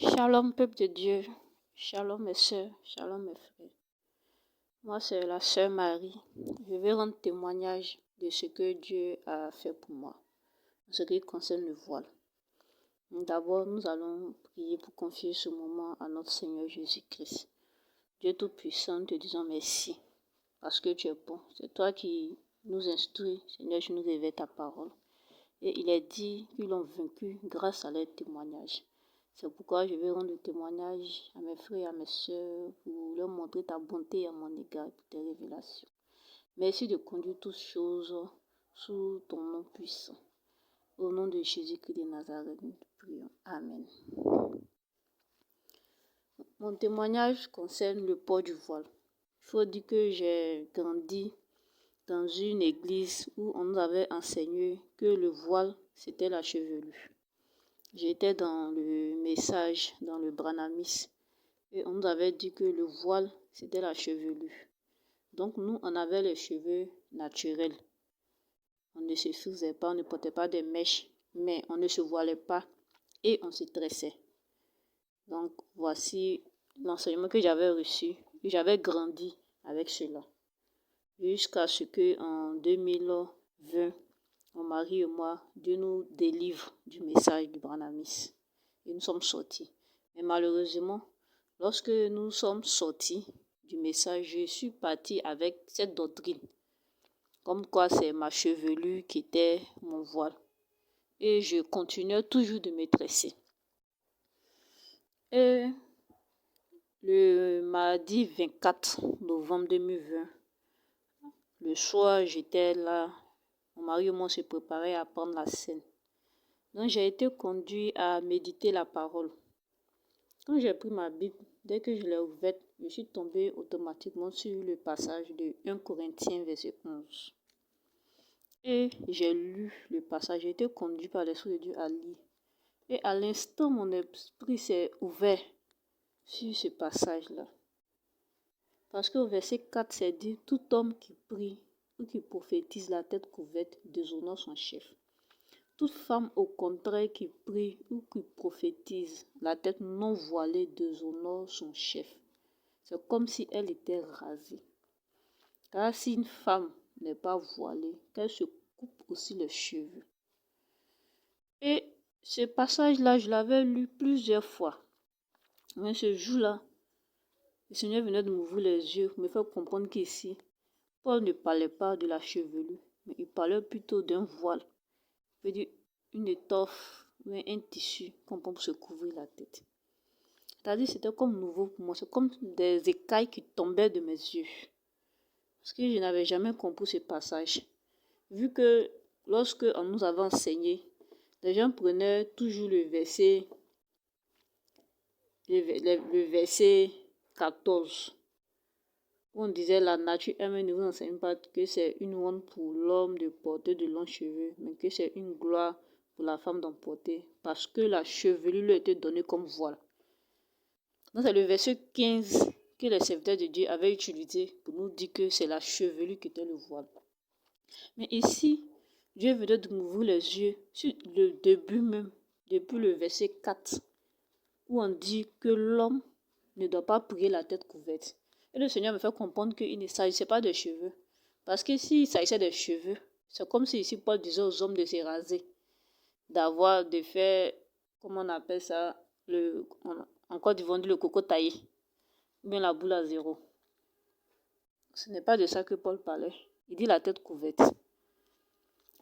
Shalom, peuple de Dieu. Shalom, mes soeurs. Shalom, mes frères. Moi, c'est la sœur Marie. Je vais rendre témoignage de ce que Dieu a fait pour moi, en ce qui concerne le voile. D'abord, nous allons prier pour confier ce moment à notre Seigneur Jésus-Christ. Dieu Tout-Puissant, te disons merci, parce que tu es bon. C'est toi qui nous instruis, Seigneur, tu nous révèles ta parole. Et il est dit qu'ils l'ont vaincu grâce à leur témoignage. C'est pourquoi je vais rendre le témoignage à mes frères et à mes sœurs pour leur montrer ta bonté à mon égard et pour tes révélations. Merci de conduire toutes choses sous ton nom puissant. Au nom de Jésus-Christ de Nazareth, nous prions. Amen. Mon témoignage concerne le port du voile. Il faut dire que j'ai grandi dans une église où on nous avait enseigné que le voile, c'était la chevelure. J'étais dans le message, dans le branamisme, et on nous avait dit que le voile, c'était la chevelure. Donc nous, on avait les cheveux naturels. On ne se frisait pas, on ne portait pas des mèches, mais on ne se voilait pas et on se tressait. Donc voici l'enseignement que j'avais reçu, et j'avais grandi avec cela. Jusqu'à ce qu'en 2020, mon mari et moi, Dieu nous délivre du message du branamisme. Et nous sommes sortis. Mais malheureusement, lorsque nous sommes sortis du message, je suis partie avec cette doctrine. Comme quoi c'est ma chevelure qui était mon voile. Et je continuais toujours de me tresser. Et le mardi 24 novembre 2020, le soir, j'étais là. Mon mari et moi se préparaient à prendre la scène. Donc, j'ai été conduit à méditer la parole. Quand j'ai pris ma Bible, dès que je l'ai ouverte, je suis tombée automatiquement sur le passage de 1 Corinthiens, verset 11. Et j'ai lu le passage. J'ai été conduit par l'Esprit de Dieu à lire. Et à l'instant, mon esprit s'est ouvert sur ce passage-là. Parce qu'au verset 4, c'est dit « Tout homme qui prie ou qui prophétise la tête couverte déshonore son chef. Toute femme, au contraire, qui prie ou qui prophétise la tête non voilée déshonore son chef. » C'est comme si elle était rasée. Car si une femme n'est pas voilée, qu'elle se coupe aussi les cheveux. Et ce passage-là, je l'avais lu plusieurs fois. Mais ce jour-là, le Seigneur venait de m'ouvrir les yeux, me faire comprendre qu'ici, Paul ne parlait pas de la chevelure, mais il parlait plutôt d'un voile. C'est-à-dire une étoffe ou un tissu qu'on prend pour se couvrir la tête. C'est-à-dire c'était comme nouveau pour moi, c'est comme des écailles qui tombaient de mes yeux. Parce que je n'avais jamais compris ce passage. Vu que lorsque on nous avait enseigné, les gens prenaient toujours le verset 14. Où on disait la nature elle ne vous enseigne pas que c'est une honte pour l'homme de porter de longs cheveux, mais que c'est une gloire pour la femme d'en porter, parce que la chevelure lui était donnée comme voile. Donc c'est le verset 15 que les serviteurs de Dieu avaient utilisé pour nous dire que c'est la chevelure qui était le voile. Mais ici, Dieu venait de m'ouvrir les yeux sur le début même, depuis le verset 4, où on dit que l'homme ne doit pas prier la tête couverte. Et le Seigneur me fait comprendre qu'il ne s'agissait pas de cheveux. Parce que s'il s'agissait de cheveux, c'est comme si ici Paul disait aux hommes de se raser, de faire, comment on appelle ça, en Côte d'Ivoire on dit le coco taillé, ou bien la boule à zéro. Ce n'est pas de ça que Paul parlait. Il dit la tête couverte.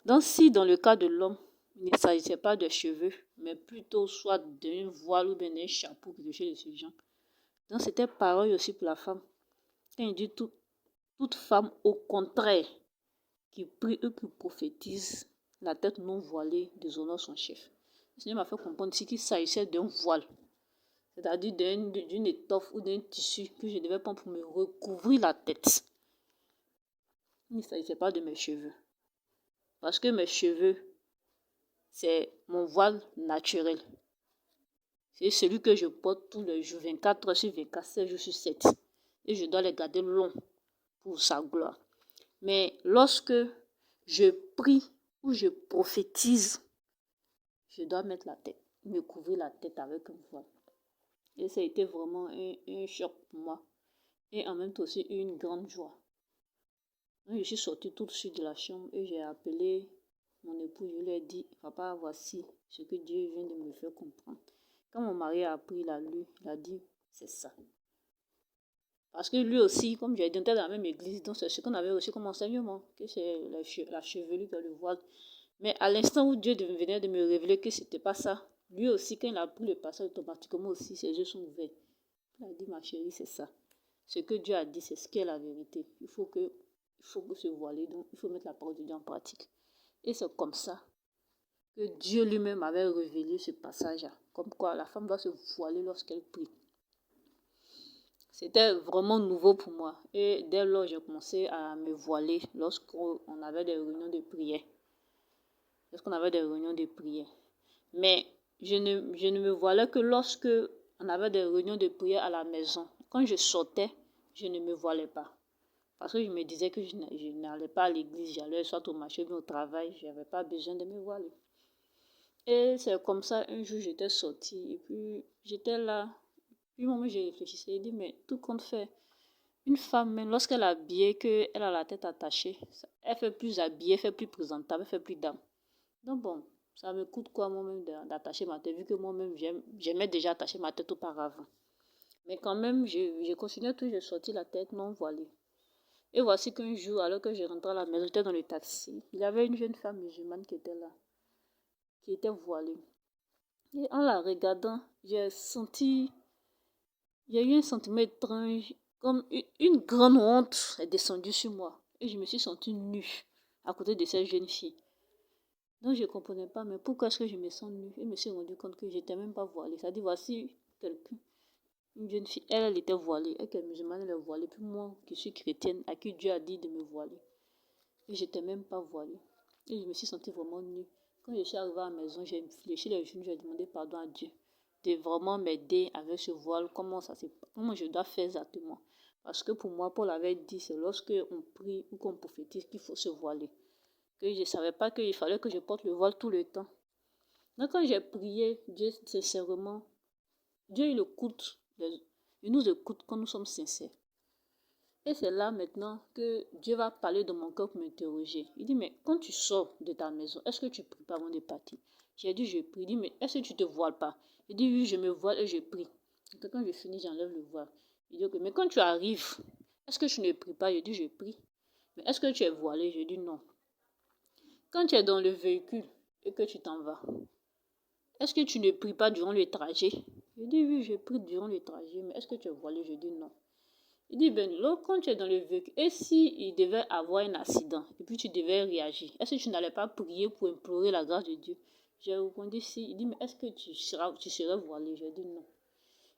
Donc si dans le cas de l'homme, il ne s'agissait pas de cheveux, mais plutôt soit d'un voile ou bien d'un chapeau que chez les gens. Donc c'était pareil aussi pour la femme. Quand il dit toute femme au contraire qui prie ou qui prophétise la tête non voilée déshonore son chef. Le Seigneur m'a fait comprendre ici qu'il s'agissait d'un voile, c'est-à-dire d'une étoffe ou d'un tissu que je devais prendre pour me recouvrir la tête. Il ne s'agissait pas de mes cheveux. Parce que mes cheveux, c'est mon voile naturel. C'est celui que je porte tous les jours, 24 heures sur 24, 7 jours sur 7. Et je dois les garder longs pour sa gloire. Mais lorsque je prie ou je prophétise, je dois mettre la tête, me couvrir la tête avec un voile. Et ça a été vraiment un choc pour moi. Et en même temps aussi une grande joie. Donc, je suis sortie tout de suite de la chambre et j'ai appelé mon époux. Je lui ai dit, papa, voici ce que Dieu vient de me faire comprendre. Quand mon mari a appris, il a lu, il a dit, c'est ça. Parce que lui aussi, comme j'ai dit, on était dans la même église, donc c'est ce qu'on avait reçu comme enseignement, que c'est la chevelure, le voile. Mais à l'instant où Dieu venait de me révéler que c'était pas ça, lui aussi, quand il a pris le passage, automatiquement aussi, ses yeux sont ouverts. Il a dit, ma chérie, c'est ça. Ce que Dieu a dit, c'est ce qui est la vérité. Il faut que se voiler, donc il faut mettre la parole de Dieu en pratique. Et c'est comme ça que Dieu lui-même avait révélé ce passage-là. Comme quoi la femme doit se voiler lorsqu'elle prie. C'était vraiment nouveau pour moi. Et dès lors, j'ai commencé à me voiler lorsqu'on avait des réunions de prière. Mais je ne me voilais que lorsque on avait des réunions de prière à la maison. Quand je sortais, je ne me voilais pas. Parce que je me disais que je n'allais pas à l'église, j'allais soit au marché ou au travail, je n'avais pas besoin de me voiler. Et c'est comme ça, un jour, j'étais sortie et puis j'étais là. Puis au moment où j'ai réfléchi, j'ai dit, mais tout compte fait, une femme, même lorsqu'elle est habillée, qu'elle a la tête attachée, elle fait plus habillée, elle fait plus présentable, elle fait plus dame. Donc bon, ça me coûte quoi moi-même d'attacher ma tête, vu que moi-même, j'aimais déjà attacher ma tête auparavant. Mais quand même, j'ai continué tout, j'ai sorti la tête non voilée. Et voici qu'un jour, alors que je rentrais à la maison, j'étais dans le taxi. Il y avait une jeune femme musulmane qui était là, qui était voilée. Et en la regardant, j'ai eu un sentiment étrange, comme une grande honte est descendue sur moi. Et je me suis sentie nue à côté de cette jeune fille. Donc je ne comprenais pas, mais pourquoi est-ce que je me sens nue? Et je me suis rendu compte que je n'étais même pas voilée. Ça dit, voici quelqu'un, une jeune fille, elle était voilée. Elle est musulmane, elle est voilée. Puis moi, qui suis chrétienne, à qui Dieu a dit de me voiler. Et je n'étais même pas voilée. Et je me suis sentie vraiment nue. Quand je suis arrivée à la maison, j'ai fléchi les genoux, j'ai demandé pardon à Dieu de vraiment m'aider avec ce voile, comment je dois faire exactement. Parce que pour moi, Paul avait dit, c'est lorsque on prie ou qu'on prophétise qu'il faut se voiler. Que je ne savais pas qu'il fallait que je porte le voile tout le temps. Donc quand j'ai prié, Dieu, sincèrement, Dieu il nous écoute quand nous sommes sincères. Et c'est là maintenant que Dieu va parler de mon cœur pour m'interroger. Il dit, mais quand tu sors de ta maison, est-ce que tu pries pas avant de partir? J'ai dit, je prie. Il dit, mais est-ce que tu te voiles pas? Il dit, oui, je me voile et je prie. Et quand je finis, j'enlève le voile. Il dit, ok, mais quand tu arrives, est-ce que tu ne pries pas? Je dis, je prie. Mais est-ce que tu es voilé? Je dis, non. Quand tu es dans le véhicule et que tu t'en vas, est-ce que tu ne pries pas durant le trajet? Je dis, oui, je prie durant le trajet, mais est-ce que tu es voilé? Je dis, non. Il dit, ben, là, quand tu es dans le véhicule, et s'il devait avoir un accident, et puis tu devais réagir, est-ce que tu n'allais pas prier pour implorer la grâce de Dieu? J'ai répondu, si. Il dit, mais est-ce que tu serais voilé? J'ai dit, non.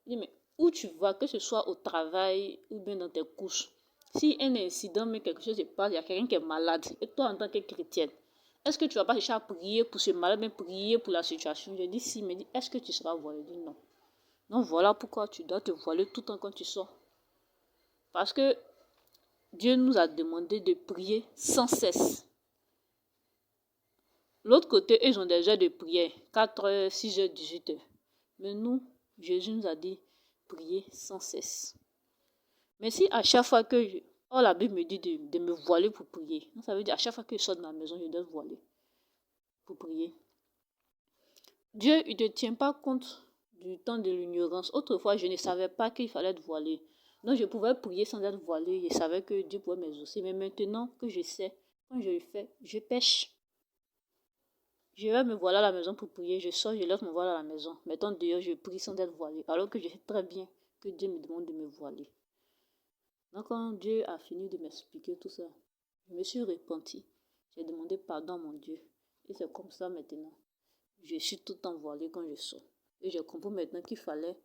Il dit, mais où tu vas, que ce soit au travail ou bien dans tes courses, si un incident, mais quelque chose se passe, il y a quelqu'un qui est malade, et toi, en tant que chrétienne, est-ce que tu ne vas pas chercher à prier pour ce malade, mais prier pour la situation? J'ai dit, si. Mais dit, est-ce que tu seras voilé? Il dit, non. Donc voilà pourquoi tu dois te voiler tout le temps quand tu sors. Parce que Dieu nous a demandé de prier sans cesse. L'autre côté, ils ont des heures de prière, 4 heures, 6 heures, 18 heures. Mais nous, Jésus nous a dit prier sans cesse. Mais si à chaque fois que la Bible me dit de me voiler pour prier, ça veut dire à chaque fois que je sors de ma maison, je dois voiler pour prier. Dieu, il ne tient pas compte du temps de l'ignorance. Autrefois, je ne savais pas qu'il fallait être voilé. Donc, je pouvais prier sans être voilé. Je savais que Dieu pouvait m'exaucer. Mais maintenant que je sais, quand je le fais, je pêche. Je vais me voiler à la maison pour prier. Je sors, je laisse mon voile à la maison. Maintenant, dehors, je prie sans être voilé. Alors que je sais très bien que Dieu me demande de me voiler. Donc, quand Dieu a fini de m'expliquer tout ça, je me suis repentie. J'ai demandé pardon à mon Dieu. Et c'est comme ça maintenant. Je suis tout le temps voilée quand je sors. Et je comprends maintenant qu'il fallait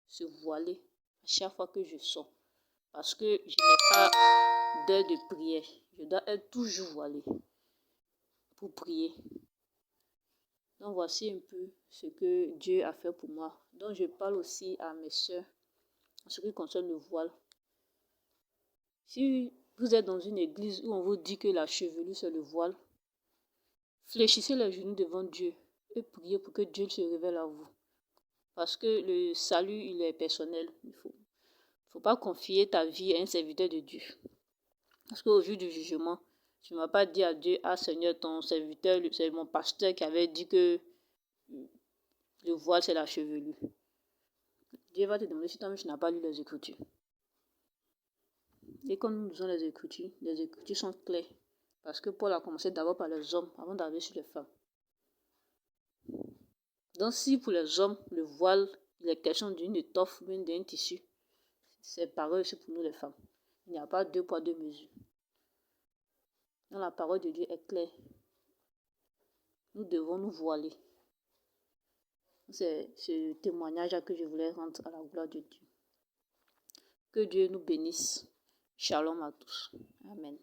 se voiler à chaque fois que je sors. Parce que je n'ai pas d'heure de prière. Je dois être toujours voilée pour prier. Donc voici un peu ce que Dieu a fait pour moi. Donc je parle aussi à mes soeurs en ce qui concerne le voile. Si vous êtes dans une église où on vous dit que la chevelure c'est le voile, fléchissez les genoux devant Dieu et priez pour que Dieu se révèle à vous. Parce que le salut, il est personnel. Il faut pas confier ta vie à un serviteur de Dieu. Parce qu'au jour du jugement, tu ne vas pas dire à Dieu, ah Seigneur, ton serviteur, c'est mon pasteur qui avait dit que le voile, c'est la chevelure. Dieu va te demander si toi-même tu n'as pas lu les Écritures. Et quand nous lisons les Écritures sont claires. Parce que Paul a commencé d'abord par les hommes avant d'arriver sur les femmes. Donc si pour les hommes, le voile, il est question d'une étoffe, même d'un tissu, c'est pareil aussi pour nous les femmes. Il n'y a pas deux poids, deux mesures. Donc la parole de Dieu est claire. Nous devons nous voiler. C'est ce témoignage que je voulais rendre à la gloire de Dieu. Que Dieu nous bénisse. Shalom à tous. Amen.